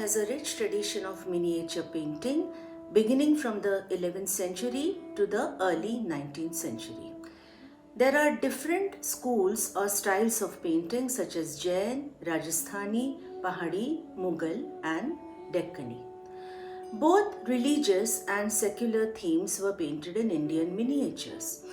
has a rich tradition of miniature painting beginning from the 11th century to the early 19th century. There are different schools or styles of painting such as Jain, Rajasthani, Pahadi, Mughal and Deccani. Both religious and secular themes were painted in Indian miniatures.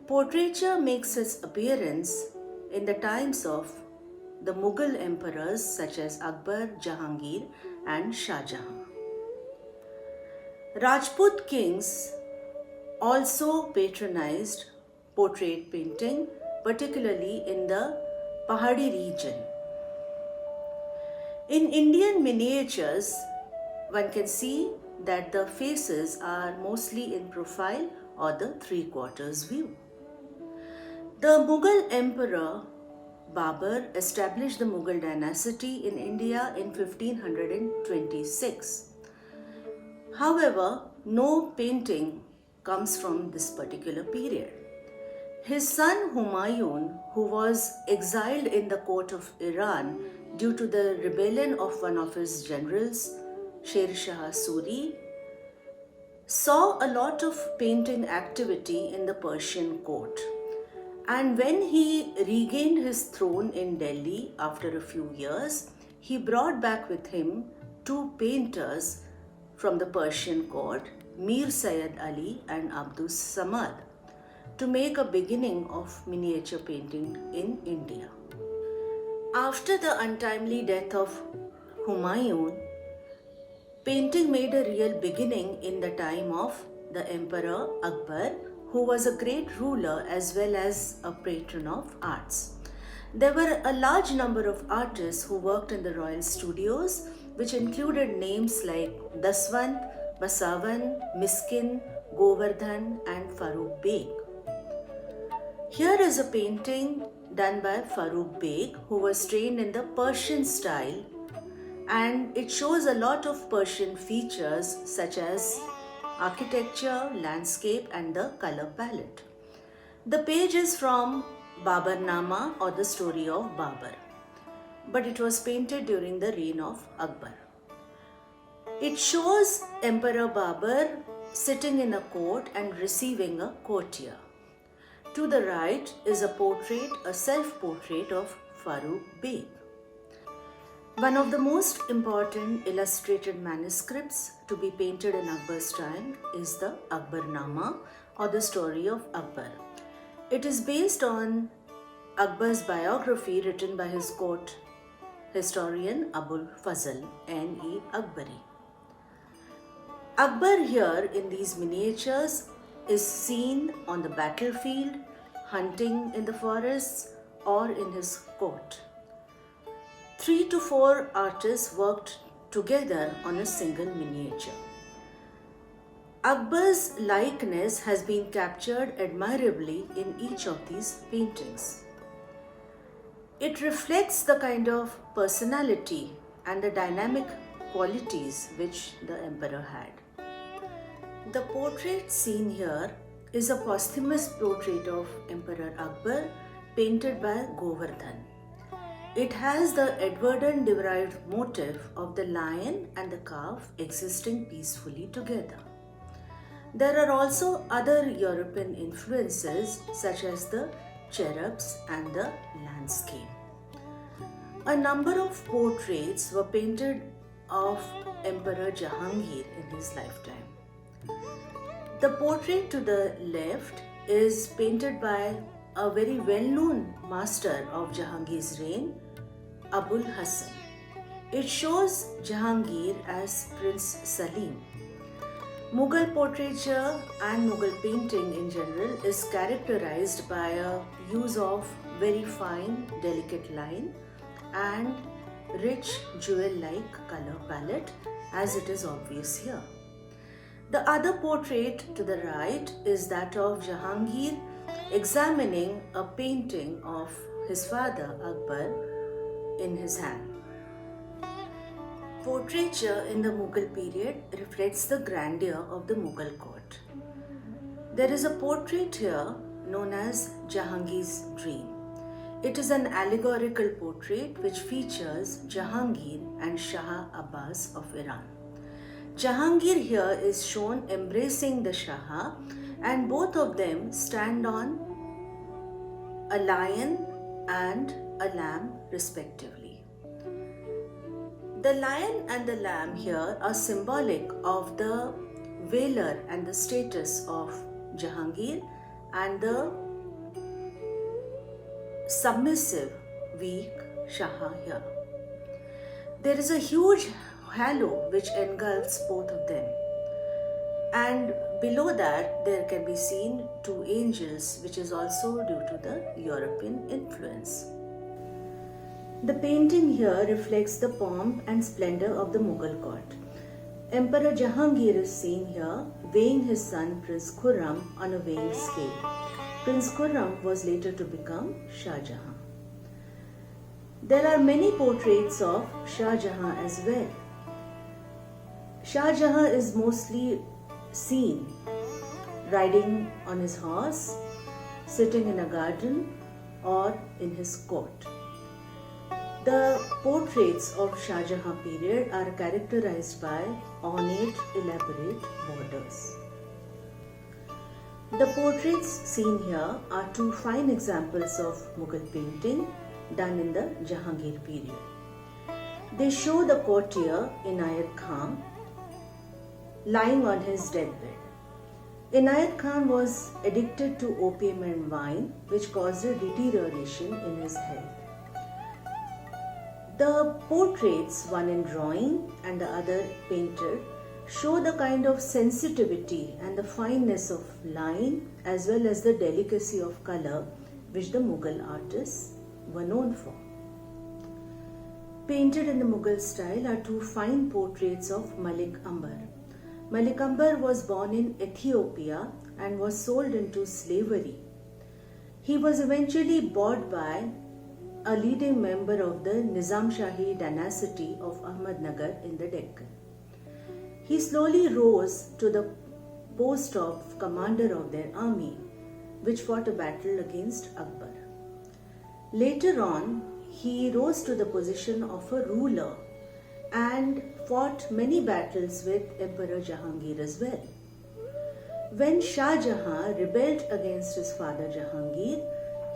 Portraiture makes its appearance in the times of the Mughal emperors such as Akbar, Jahangir and Shah Jahan. Rajput kings also patronized portrait painting, particularly in the Pahadi region. In Indian miniatures, one can see that the faces are mostly in profile or the three-quarters view. The Mughal emperor Babur established the Mughal dynasty in India in 1526. However, no painting comes from this particular period. His son Humayun, who was exiled in the court of Iran due to the rebellion of one of his generals, Sher Shah Suri, saw a lot of painting activity in the Persian court. And when he regained his throne in Delhi after a few years, he brought back with him two painters from the Persian court, Mir Sayyid Ali and Abdus Samad, to make a beginning of miniature painting in India. After the untimely death of Humayun, painting made a real beginning in the time of the Emperor Akbar, who was a great ruler as well as a patron of arts. There were a large number of artists who worked in the royal studios, which included names like Daswant, Basavan, Miskin, Govardhan and Farooq Beg. Here is a painting done by Farooq Beg, who was trained in the Persian style, and it shows a lot of Persian features such as architecture, landscape and the color palette. The page is from Babarnama, or the story of Babur, but it was painted during the reign of Akbar. It shows Emperor Babur sitting in a court and receiving a courtier. To the right is a portrait, a self-portrait of Farooq Beg. One of the most important illustrated manuscripts to be painted in Akbar's time is the Akbarnama, or the story of Akbar. It is based on Akbar's biography written by his court historian Abul Fazl N.E. Akbari. Akbar here in these miniatures is seen on the battlefield, hunting in the forests or in his court. 3 to 4 artists worked together on a single miniature. Akbar's likeness has been captured admirably in each of these paintings. It reflects the kind of personality and the dynamic qualities which the emperor had. The portrait seen here is a posthumous portrait of Emperor Akbar painted by Govardhan. It has the Edwardian derived motif of the lion and the calf existing peacefully together. There are also other European influences such as the cherubs and the landscape. A number of portraits were painted of Emperor Jahangir in his lifetime. The portrait to the left is painted by a very well-known master of Jahangir's reign, Abul Hassan. It shows Jahangir as Prince Salim. Mughal portraiture and Mughal painting in general is characterized by a use of very fine, delicate line and rich jewel-like color palette, as it is obvious here. The other portrait to the right is that of Jahangir examining a painting of his father Akbar in his hand. Portraiture in the Mughal period reflects the grandeur of the Mughal court. There is a portrait here known as Jahangir's Dream. It is an allegorical portrait which features Jahangir and Shah Abbas of Iran. Jahangir here is shown embracing the Shah, and both of them stand on a lion and a lamb respectively. The lion and the lamb here are symbolic of the valor and the status of Jahangir and the submissive, weak Shah here. There is a huge halo which engulfs both of them, and below that there can be seen two angels, which is also due to the European influence. The painting here reflects the pomp and splendor of the Mughal court. Emperor Jahangir is seen here weighing his son Prince Khurram on a weighing scale. Prince Khurram was later to become Shah Jahan. There are many portraits of Shah Jahan as well. Shah Jahan is mostly seen riding on his horse, sitting in a garden, or in his court. The portraits of Shah Jahan period are characterized by ornate, elaborate borders. The portraits seen here are two fine examples of Mughal painting done in the Jahangir period. They show the courtier Inayat Khan lying on his deathbed. Inayat Khan was addicted to opium and wine, which caused a deterioration in his health. The portraits, one in drawing and the other painted, show the kind of sensitivity and the fineness of line as well as the delicacy of color which the Mughal artists were known for. Painted in the Mughal style are two fine portraits of Malik Ambar. Malik Ambar was born in Ethiopia and was sold into slavery. He was eventually bought by a leading member of the Nizam Shahi dynasty of Ahmednagar in the Deccan. He slowly rose to the post of commander of their army, which fought a battle against Akbar. Later on, he rose to the position of a ruler and fought many battles with Emperor Jahangir as well. When Shah Jahan rebelled against his father Jahangir,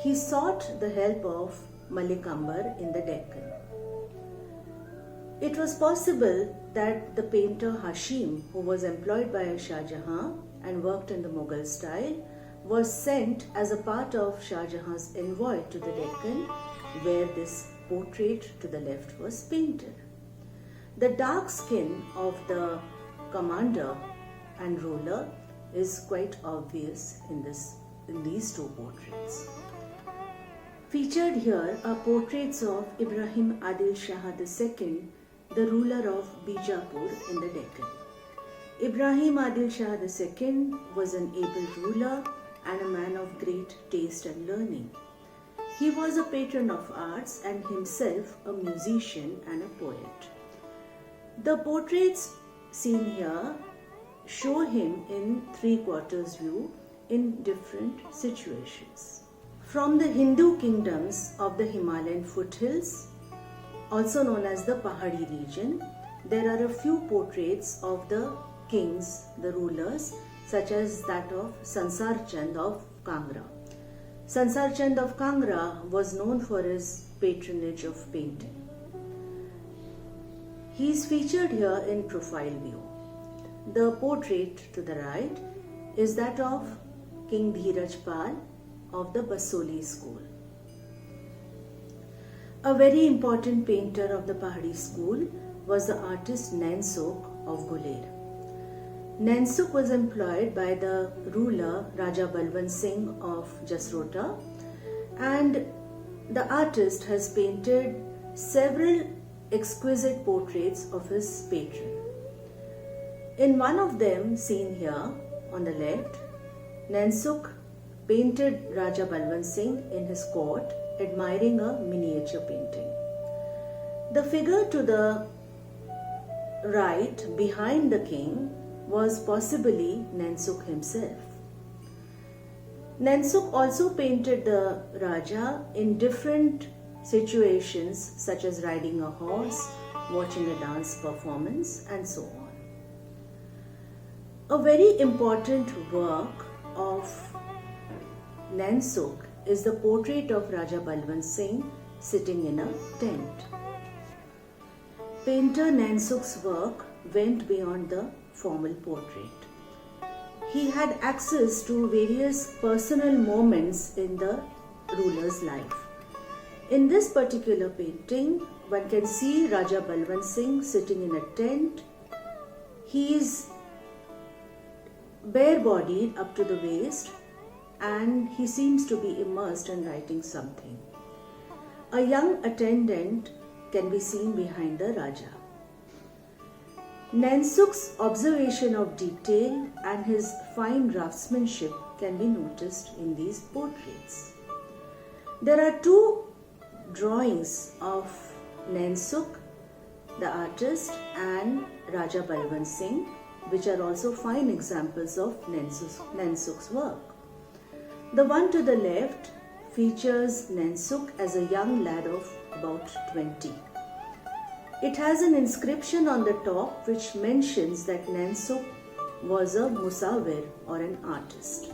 he sought the help of Malik Ambar in the Deccan. It was possible that the painter Hashim, who was employed by Shah Jahan and worked in the Mughal style, was sent as a part of Shah Jahan's envoy to the Deccan, where this portrait to the left was painted. The dark skin of the commander and ruler is quite obvious in these two portraits. Featured here are portraits of Ibrahim Adil Shah II, the ruler of Bijapur in the Deccan. Ibrahim Adil Shah II was an able ruler and a man of great taste and learning. He was a patron of arts and himself a musician and a poet. The portraits seen here show him in three-quarters view in different situations. From the Hindu kingdoms of the Himalayan foothills, also known as the Pahadi region, there are a few portraits of the kings, the rulers, such as that of Sansar Chand of Kangra. Sansar Chand of Kangra was known for his patronage of painting. He is featured here in profile view. The portrait to the right is that of King Dheeraj Pal of the Basoli school. A very important painter of the Pahadi school was the artist Nain-Sok of Guler. Nain-Sok was employed by the ruler Raja Balwant Singh of Jasrota, and the artist has painted several exquisite portraits of his patron. In one of them seen here on the left, Nain-Sok painted Raja Balwant Singh in his court admiring a miniature painting. The figure to the right behind the king was possibly Nain-Sok himself. Nansuk also painted the Raja in different situations such as riding a horse, watching a dance performance, and so on. A very important work of Nansuk is the portrait of Raja Balwant Singh sitting in a tent. Painter Nansuk's work went beyond the formal portrait. He had access to various personal moments in the ruler's life. In this particular painting, one can see Raja Balwant Singh sitting in a tent. He is bare-bodied up to the waist and he seems to be immersed in writing something. A young attendant can be seen behind the Raja. Nansuk's observation of detail and his fine draftsmanship can be noticed in these portraits. There are two drawings of Nansuk, the artist, and Raja Balwant Singh, which are also fine examples of Nansuk's work. The one to the left features Nansuk as a young lad of about 20. It has an inscription on the top which mentions that Nansuk was a musawir or an artist.